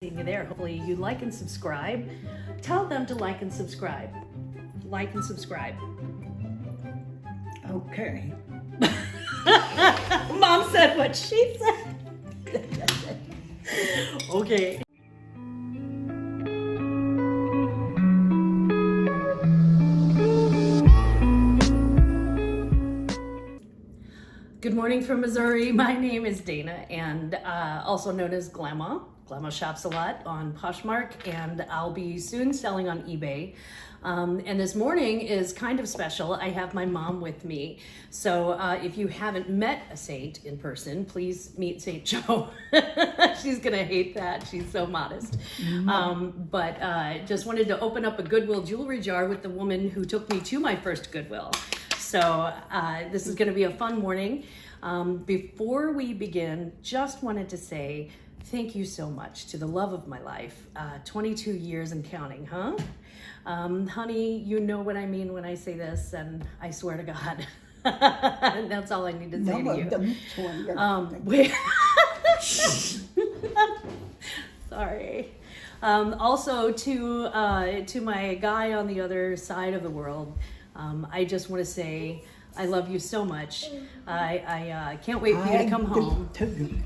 Seeing you there. Hopefully you like and subscribe. Tell them to like and subscribe. Like and subscribe. Okay. Mom said what she said. Okay. Good morning from Missouri. My name is Dana, and also known as glammashopsalot on Poshmark, and I'll be soon selling on eBay. And this morning is kind of special. I have my mom with me. So if you haven't met a saint in person, please meet Saint Joe. She's gonna hate that. She's so modest. But just wanted to open up a Goodwill jewelry jar with the woman who took me to my first Goodwill. So this is going to be a fun morning. Before we begin, just wanted to say thank you so much to the love of my life. 22 years and counting, huh? Honey, you know what I mean when I say this, and I swear to God, that's all I need to say to you. Sorry. Also to my guy on the other side of the world, I just want to say I love you so much. I can't wait for you to come home.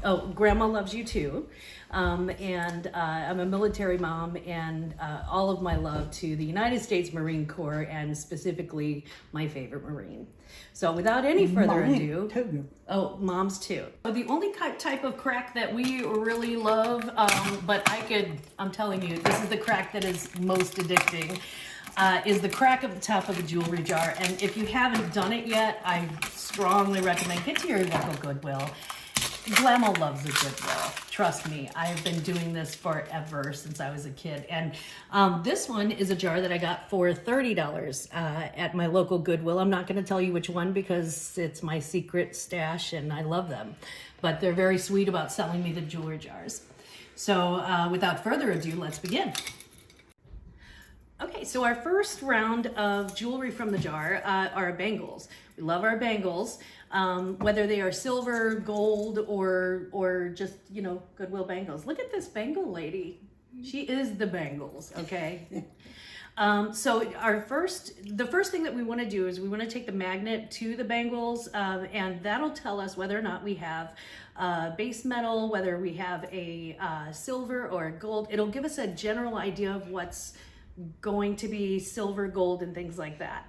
Oh, Grandma loves you too. And I'm a military mom, and all of my love to the United States Marine Corps, and specifically my favorite Marine. So without any further ado, oh, moms too. The only type of crack that we really love, but I'm telling you, this is the crack that is most addicting. Is the crack of the top of the jewelry jar. And if you haven't done it yet, I strongly recommend get to your local Goodwill. Glamma loves a Goodwill. Trust me, I've been doing this forever, since I was a kid. And this one is a jar that I got for $30 at my local Goodwill. I'm not going to tell you which one because it's my secret stash and I love them. But they're very sweet about selling me the jewelry jars. So without further ado, let's begin. Okay, so our first round of jewelry from the jar are bangles. We love our bangles, whether they are silver, gold, or just, you know, Goodwill bangles. Look at this bangle lady. She is the Bangles, okay? So the first thing that we want to do is we want to take the magnet to the bangles, and that'll tell us whether or not we have base metal, whether we have a silver or a gold. It'll give us a general idea of what's going to be silver, gold, and things like that.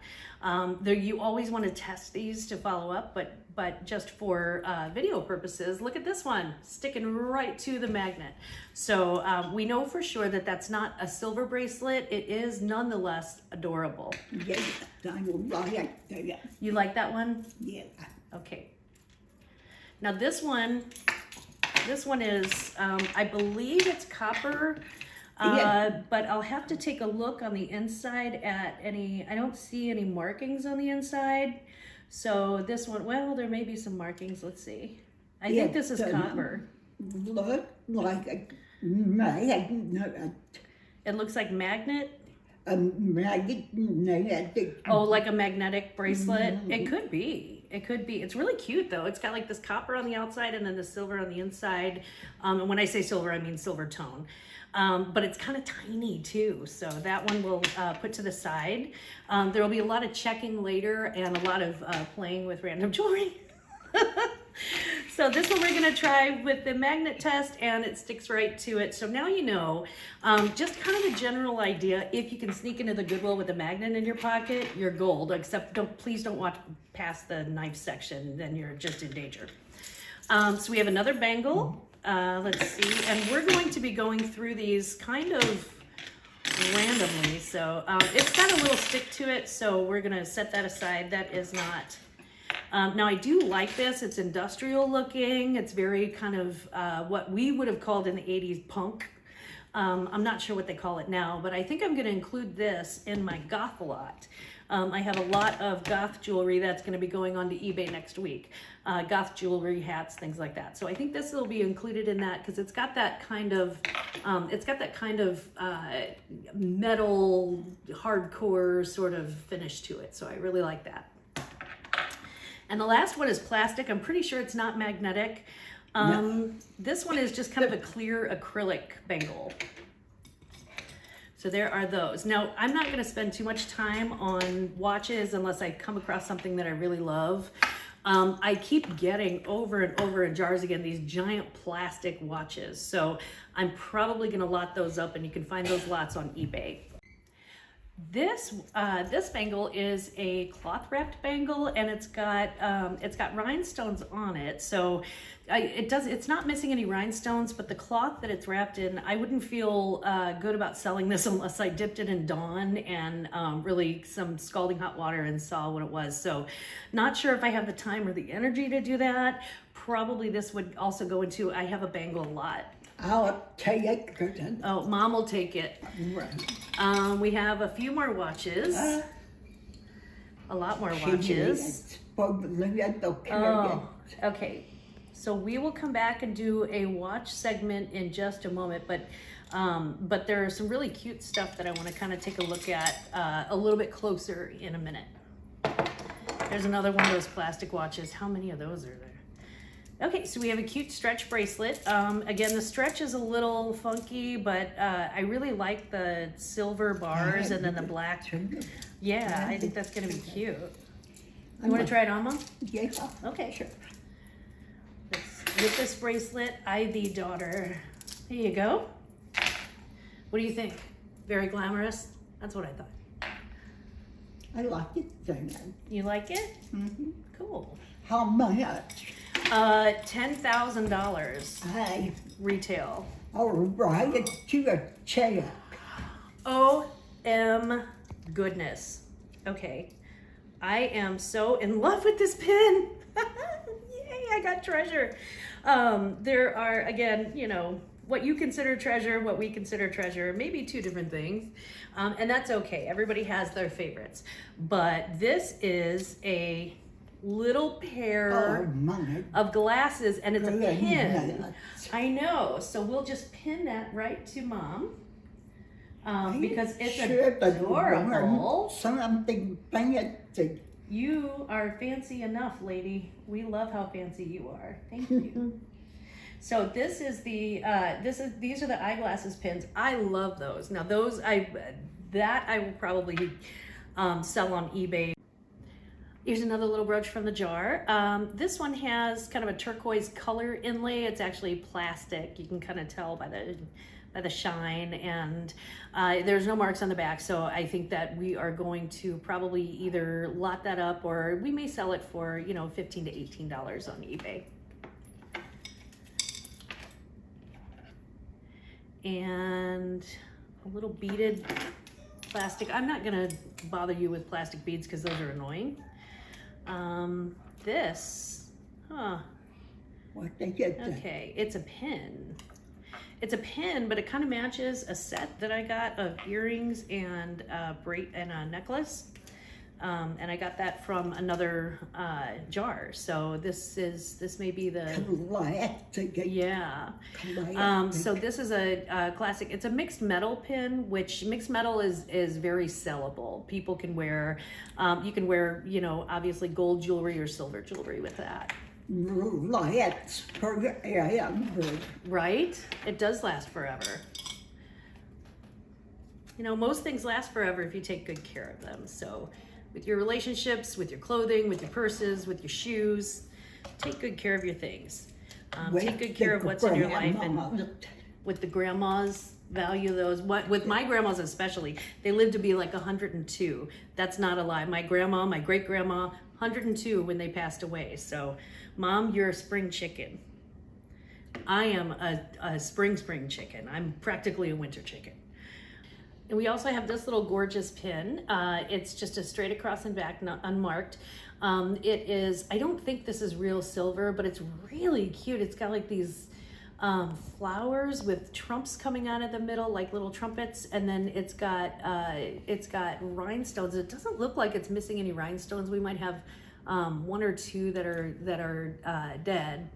You always want to test these to follow up, but just for video purposes, look at this one sticking right to the magnet. So we know for sure that that's not a silver bracelet. It is nonetheless adorable. Yeah, I like that. You like that one? Yeah. Okay. Now this one is, I believe it's copper. But I'll have to take a look on the inside at I don't see any markings on the inside. So this one, well, there may be some markings. Let's see. I think this is copper. Look like a magnet. It looks like magnet. A magnetic. Oh, like a magnetic bracelet? It could be. It could be. It's really cute though. It's got like this copper on the outside and then the silver on the inside. And when I say silver, I mean silver tone. But it's kind of tiny too. So that one we'll put to the side. There will be a lot of checking later and a lot of playing with random jewelry. So this one we're gonna try with the magnet test, and it sticks right to it. So now you know, just kind of a general idea. If you can sneak into the Goodwill with a magnet in your pocket, you're gold, except please don't watch past the knife section, then you're just in danger. So we have another bangle. Let's see, and we're going to be going through these kind of randomly. So it's got a little stick to it, so we're gonna set that aside. That is not. Now I do like this. It's industrial looking. It's very kind of what we would have called in the 80s punk. I'm not sure what they call it now, but I think I'm going to include this in my goth lot. I have a lot of goth jewelry that's going to be going on to eBay next week. Goth jewelry, hats, things like that. So I think this will be included in that because it's got that kind of, metal, hardcore sort of finish to it. So I really like that. And the last one is plastic. I'm pretty sure it's not magnetic. This one is just kind of a clear acrylic bangle. So there are those. Now, I'm not gonna spend too much time on watches unless I come across something that I really love. I keep getting over and over in jars again, these giant plastic watches. So I'm probably gonna lot those up, and you can find those lots on eBay. This bangle is a cloth wrapped bangle, and it's got rhinestones on it. So it's not missing any rhinestones, but the cloth that it's wrapped in, I wouldn't feel good about selling this unless I dipped it in Dawn and really some scalding hot water and saw what it was. So not sure if I have the time or the energy to do that. Probably this would also go into, I have a bangle lot. I'll take it. Oh, Mom will take it. Right. We have a few more watches. A lot more watches. Oh, okay. So we will come back and do a watch segment in just a moment, but there are some really cute stuff that I want to kind of take a look at a little bit closer in a minute. There's another one of those plastic watches. How many of those are there? Okay, so we have a cute stretch bracelet. Again, the stretch is a little funky, but I really like the silver bars and then the black. Yeah, I think that's gonna be cute. You wanna try it on, Mom? Yeah. Okay, sure. With this bracelet, I thee daughter. Here you go. What do you think? Very glamorous? That's what I thought. I like it. You like it? Mm-hmm. Cool. How much? $10,000 retail. I'll write it to a check. OM goodness. Okay. I am so in love with this pin. Yay, I got treasure. There are, again, you know, what you consider treasure, what we consider treasure, maybe two different things. And that's okay. Everybody has their favorites. But this is a little pair of glasses, and it's a pin. I know, so we'll just pin that right to Mom because it's adorable. Something fancy. You are fancy enough, lady. We love how fancy you are. Thank you. So this is these are the eyeglasses pins. I love those. Now those I will probably sell on eBay. Here's another little brooch from the jar. This one has kind of a turquoise color inlay. It's actually plastic. You can kind of tell by the shine, and there's no marks on the back. So I think that we are going to probably either lot that up, or we may sell it for, you know, $15 to $18 on eBay. And a little beaded plastic. I'm not gonna bother you with plastic beads because those are annoying. Okay, it's a pin. It's a pin, but it kind of matches a set that I got of earrings and a necklace. And I got that from another jar. So this may be the yeah. So this is a classic. It's a mixed metal pin, which mixed metal is very sellable. People can wear. You can wear, you know, obviously gold jewelry or silver jewelry with that. Right? It does last forever. You know, most things last forever if you take good care of them. So with your relationships, with your clothing, with your purses, with your shoes, take good care of your things. Take good care of what's in your life, and with the grandmas, value those. With my grandmas especially, they lived to be like 102. That's not a lie. My grandma, my great grandma, 102 when they passed away. So, Mom, you're a spring chicken. I am a spring chicken. I'm practically a winter chicken. And we also have this little gorgeous pin. It's just a straight across and back, not unmarked. It is, I don't think this is real silver, but it's really cute. It's got like these flowers with trumps coming out of the middle, like little trumpets, and then it's got rhinestones. It doesn't look like it's missing any rhinestones. We might have one or two that are dead.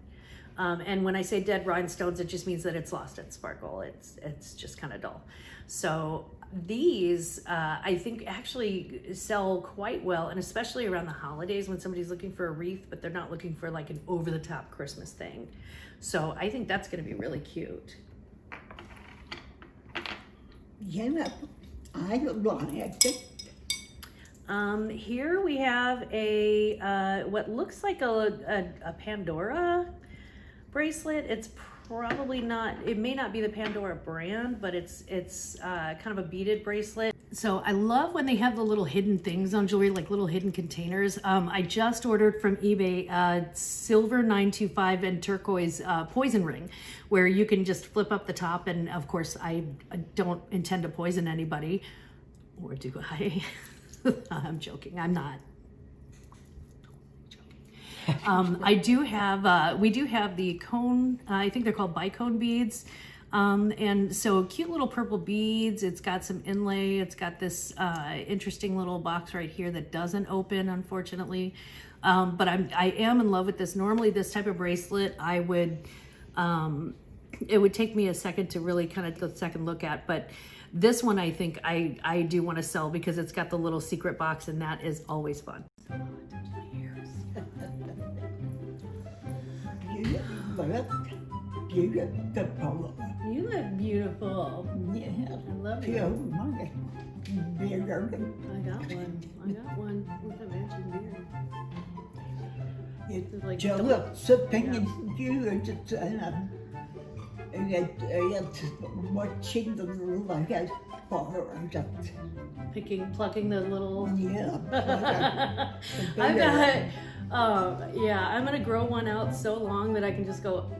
And when I say dead rhinestones, it just means that it's lost its sparkle. It's just kind of dull. So these, I think actually sell quite well, and especially around the holidays when somebody's looking for a wreath, but they're not looking for like an over-the-top Christmas thing. So I think that's gonna be really cute. Yeah, I like it. Here we have a, what looks like a Pandora bracelet. It's probably not, it may not be the Pandora brand, but it's kind of a beaded bracelet. So I love when they have the little hidden things on jewelry, like little hidden containers. I just ordered from eBay silver 925 and turquoise poison ring, where you can just flip up the top. And of course, I don't intend to poison anybody, or do I? I'm joking, I'm not. I do have, we do have the cone, I think they're called bicone beads. And so cute little purple beads. It's got some inlay. It's got this interesting little box right here that doesn't open, unfortunately. But I am in love with this. Normally this type of bracelet, I would, it would take me a second to really kind of take a second look at, but this one I think I do want to sell because it's got the little secret box, and that is always fun. You look beautiful. Yeah, I love feel it. my beard. I got one with a matching beard. It's like just double- something huge. It's watching the like a forest. Plucking the little. Yeah. I've got, yeah, I'm gonna grow one out so long that I can just go.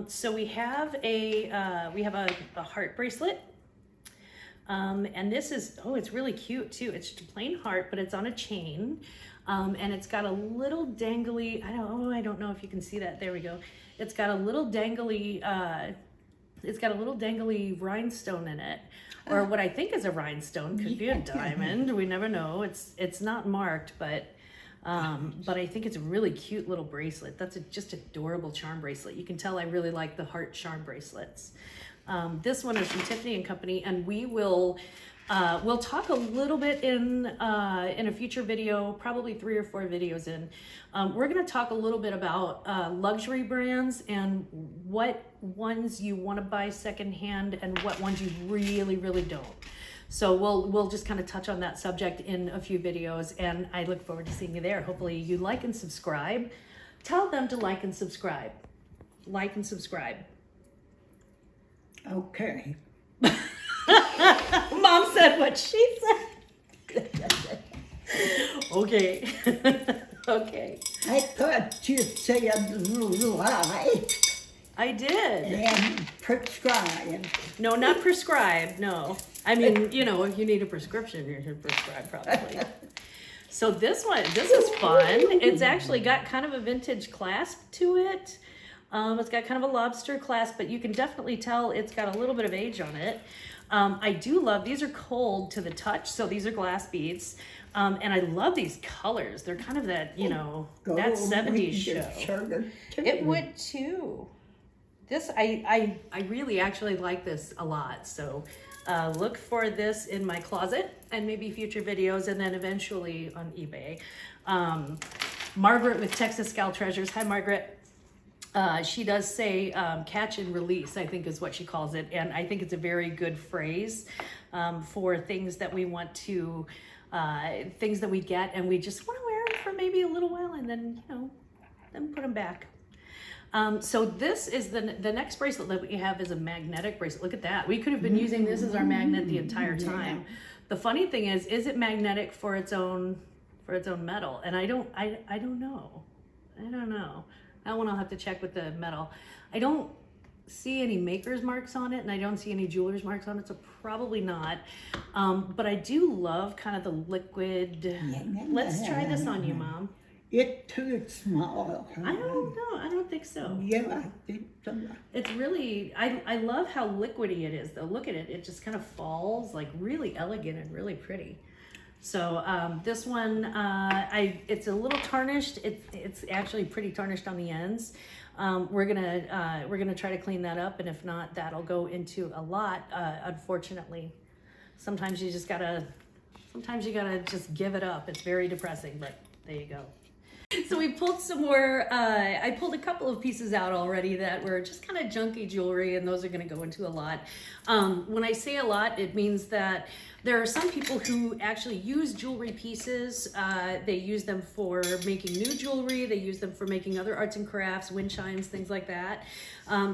So we have a heart bracelet. And this is, oh, it's really cute too. It's just a plain heart, but it's on a chain. And it's got a little dangly, I don't know if you can see that. There we go. It's got a little dangly, rhinestone in it, or what I think is a rhinestone. Could be a diamond. We never know. It's not marked, but I think it's a really cute little bracelet. That's just adorable charm bracelet. You can tell I really like the heart charm bracelets. This one is from Tiffany & Company, and we'll talk a little bit in a future video, probably 3 or 4 videos in. We're going to talk a little bit about luxury brands and what ones you want to buy secondhand and what ones you really, really don't. So we'll just kind of touch on that subject in a few videos, and I look forward to seeing you there. Hopefully you like and subscribe. Tell them to like and subscribe. Like and subscribe. Okay. Mom said what she said. Okay. Okay. I thought you'd say a lie I did. and prescribe. No, not prescribed. No. I mean, you know, if you need a prescription, you should prescribe probably. So this is fun. It's actually got kind of a vintage clasp to it. It's got kind of a lobster clasp, but you can definitely tell it's got a little bit of age on it. I do love, these are cold to the touch, so these are glass beads. And I love these colors. They're kind of that, you know, that 70s show. It would too. This, I really actually like this a lot. So look for this in my closet and maybe future videos, and then eventually on eBay. Margaret with Texas Gal Treasures. Hi, Margaret. She does say catch and release, I think is what she calls it. And I think it's a very good phrase for things that we want to, things that we get and we just want to wear them for maybe a little while and then, you know, then put them back. So this is the next bracelet that we have is a magnetic bracelet. Look at that. We could have been using this as our magnet the entire time. The funny thing is it magnetic for its own metal? And I don't know. That one I'll have to check with the metal. I don't see any maker's marks on it, and I don't see any jeweler's marks on it, so probably not. But I do love kind of the liquid. Let's try this on you, Mom. It's too small. I don't know. I don't think so. Yeah, I think so. It's really, I love how liquidy it is, though. Look at it. It just kind of falls, like really elegant and really pretty. So this one, it's a little tarnished. It's actually pretty tarnished on the ends. We're gonna try to clean that up, and if not, that'll go into a lot. Unfortunately, sometimes you gotta just give it up. It's very depressing, but there you go. So we pulled some more, I pulled a couple of pieces out already that were just kind of junky jewelry, and those are going to go into a lot. When I say a lot, it means that there are some people who actually use jewelry pieces. They use them for making new jewelry. They use them for making other arts and crafts, wind chimes, things like that.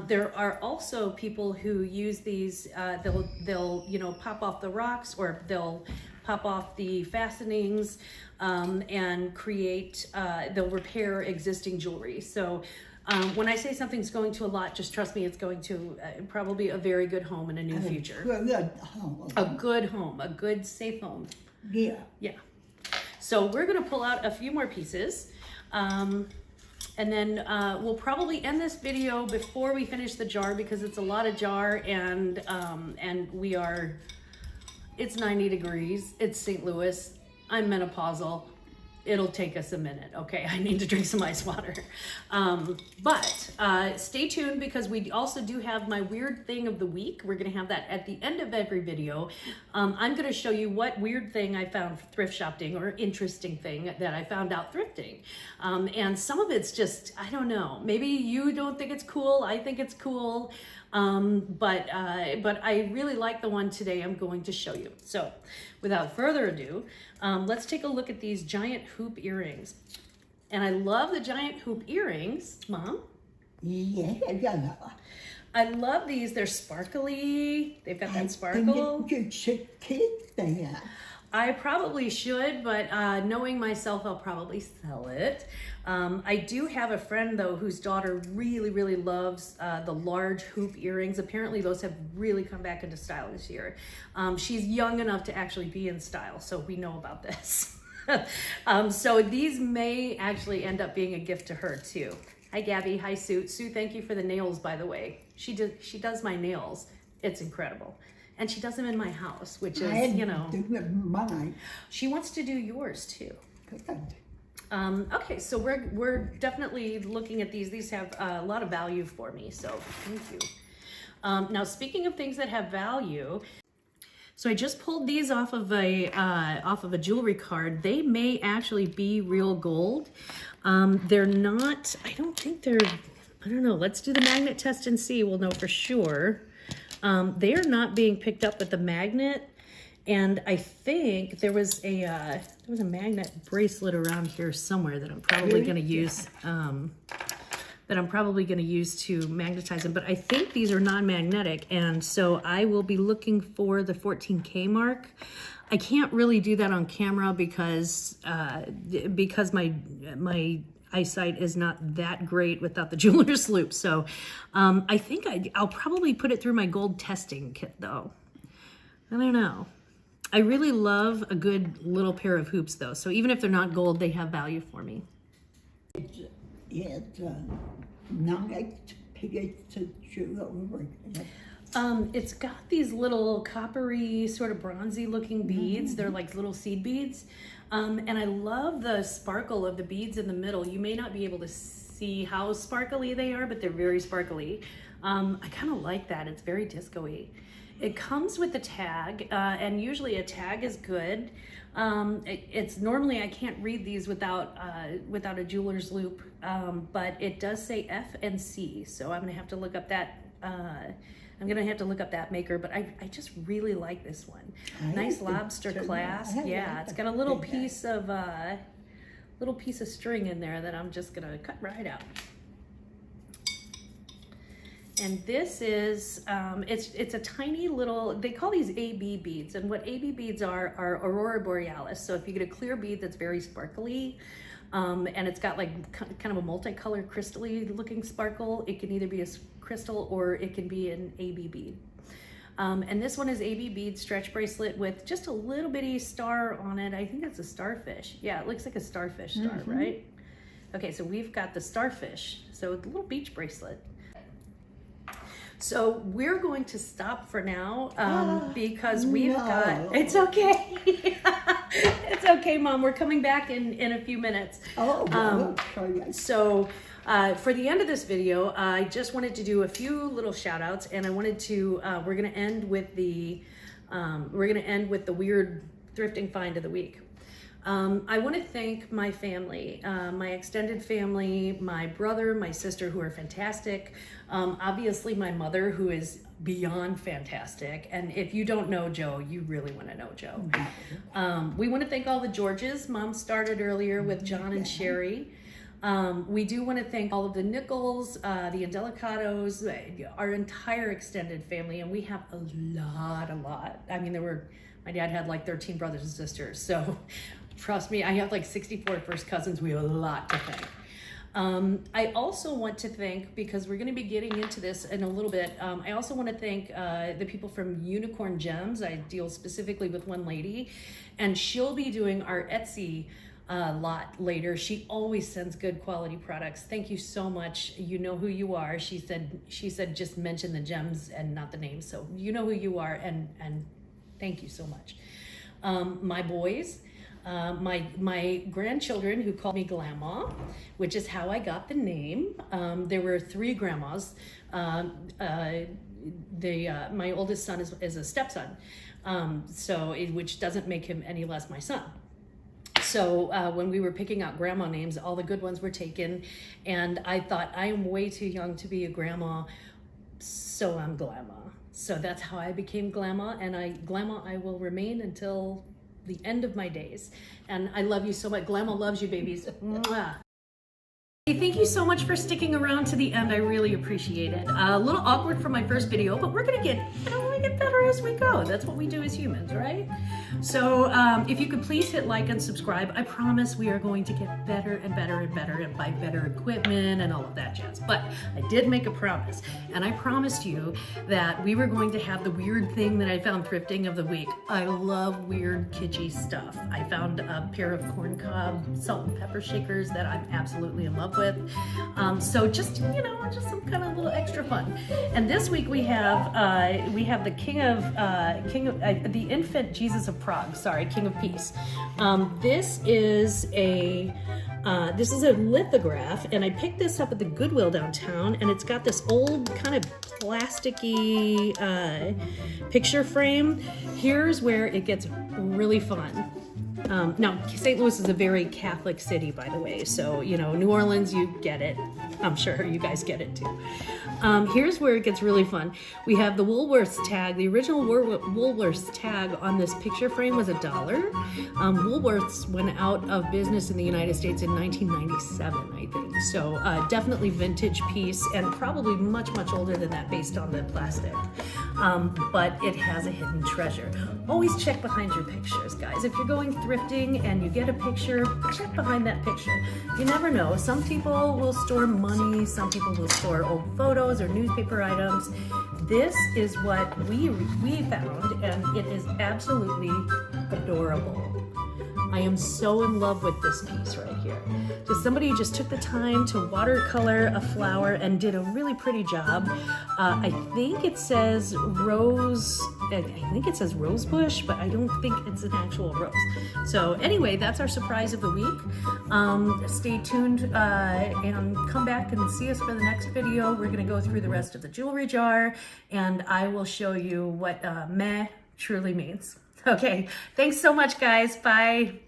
There are also people who use these, they'll pop off the rocks, or they'll pop off the fastenings, and create, they'll repair existing jewelry. So when I say something's going to a lot, just trust me, it's going to probably a very good home in a new future. Good home. A good home, a good safe home. Yeah. Yeah. So we're gonna pull out a few more pieces. And then we'll probably end this video before we finish the jar, because it's a lot of jar, and it's 90 degrees, it's St. Louis, I'm menopausal, it'll take us a minute, okay? I need to drink some ice water. But stay tuned, because we also do have my weird thing of the week. We're gonna have that at the end of every video. I'm gonna show you what weird thing I found thrift shopping, or interesting thing that I found out thrifting. And some of it's just, I don't know, maybe you don't think it's cool, I think it's cool. But I really like the one today I'm going to show you. So without further ado, let's take a look at these giant hoop earrings. And I love the giant hoop earrings, Mom. Yeah. I love these. They're sparkly. They've got that sparkle. You should keep that. I probably should, but knowing myself, I'll probably sell it. I do have a friend, though, whose daughter really, really loves the large hoop earrings. Apparently, those have really come back into style this year. She's young enough to actually be in style, so we know about this. So these may actually end up being a gift to her, too. Hi, Gabby. Hi, Sue. Sue, thank you for the nails, by the way. She does my nails. It's incredible. And she does them in my house, which is, Do mine. She wants to do yours too. Good. Okay, so we're definitely looking at these. These have a lot of value for me, so thank you. Now, speaking of things that have value, so I just pulled these off of a jewelry card. They may actually be real gold. They're not. I don't think they're. I don't know. Let's do the magnet test and see. We'll know for sure. They are not being picked up with the magnet, and I think there was a magnet bracelet around here somewhere that I'm probably going to use. That I'm probably going to use to magnetize them, but I think these are non-magnetic, and so I will be looking for the 14K mark. I can't really do that on camera because my eyesight is not that great without the jeweler's loop. So I think I'll probably put it through my gold testing kit, though. I don't know. I really love a good little pair of hoops, though. So even if they're not gold, they have value for me. It's nice piece of jewelry. It's got these little coppery, sort of bronzy looking beads. They're like little seed beads. And I love the sparkle of the beads in the middle. You may not be able to see how sparkly they are, but they're very sparkly. I kind of like that. It's very disco-y. It comes with a tag, and usually a tag is good. It's normally, I can't read these without a jeweler's loop, but it does say F and C, so I'm gonna have to look up that. I'm gonna have to look up that maker, but I just really like this one. Nice lobster clasp. Yeah, it's got a little piece of string in there that I'm just gonna cut right out. And this is, it's a tiny little, they call these AB beads, and what AB beads are Aurora Borealis. So if you get a clear bead that's very sparkly, and it's got like kind of a multicolored crystal-y looking sparkle, it can either be a crystal or it can be an AB bead. And this one is AB bead stretch bracelet with just a little bitty star on it. I think that's a starfish. Yeah, it looks like a starfish star, right? Okay, so we've got the starfish. So a little beach bracelet. So we're going to stop for now because we've no. got, it's okay. It's okay, Mom. We're coming back in a few minutes. Oh, okay. So for the end of this video, I just wanted to do a few little shout outs, and I wanted to, we're going to end with the weird thrifting find of the week. I want to thank my family, my extended family, my brother, my sister, who are fantastic. Obviously my mother, who is beyond fantastic. And if you don't know Joe, you really want to know Joe. We want to thank all the Georges. Mom started earlier with John and Sherry. We do want to thank all of the Nichols, the Indelicatos, our entire extended family. And we have a lot. I mean, my dad had like 13 brothers and sisters. So trust me, I have like 64 first cousins. We have a lot to thank. I also want to thank, because we're going to be getting into this in a little bit, I also want to thank the people from Unicorn Gems. I deal specifically with one lady, and she'll be doing our Etsy lot later. She always sends good quality products. Thank you so much. You know who you are. She said just mention the gems and not the names. So you know who you are, and thank you so much. My boys, my grandchildren, who call me Grandma, which is how I got the name. There were 3 grandmas. My oldest son is a stepson, which doesn't make him any less my son. So when we were picking out grandma names, all the good ones were taken, and I thought, I am way too young to be a grandma, so I'm Glamma. So that's how I became Glamma, and Glamma I will remain until the end of my days. And I love you so much. Glamma loves you, babies. Mwah. Hey, thank you so much for sticking around to the end. I really appreciate it. A little awkward for my first video, but we're gonna get better as we go. That's what we do as humans, right? So if you could please hit like and subscribe, I promise we are going to get better and better and better, and buy better equipment and all of that jazz. But I did make a promise, and I promised you that we were going to have the weird thing that I found thrifting of the week. I love weird kitschy stuff. I found a pair of corncob salt and pepper shakers that I'm absolutely in love with. So just some kind of little extra fun. And this week we have the the infant Jesus of Prague. Sorry, King of Peace. This is a lithograph, and I picked this up at the Goodwill downtown, and it's got this old kind of plasticky picture frame. Here's where it gets really fun. Now, St. Louis is a very Catholic city, by the way, so, New Orleans, you get it. I'm sure you guys get it too. Here's where it gets really fun. We have the Woolworths tag. The original Woolworths tag on this picture frame was $1. Woolworths went out of business in the United States in 1997, I think. So definitely vintage piece, and probably much older than that based on the plastic. But it has a hidden treasure. Always check behind your pictures, guys. If you're going thrifting and you get a picture, check behind that picture. You never know. Some people will store money, some people will store old photos or newspaper items. This is what we found, and it is absolutely adorable. I am so in love with this piece right here. So somebody just took the time to watercolor a flower and did a really pretty job. I think it says rose bush, but I don't think it's an actual rose. So anyway, that's our surprise of the week. Stay tuned and come back and see us for the next video. We're gonna go through the rest of the jewelry jar, and I will show you what meh truly means. Okay, thanks so much, guys. Bye.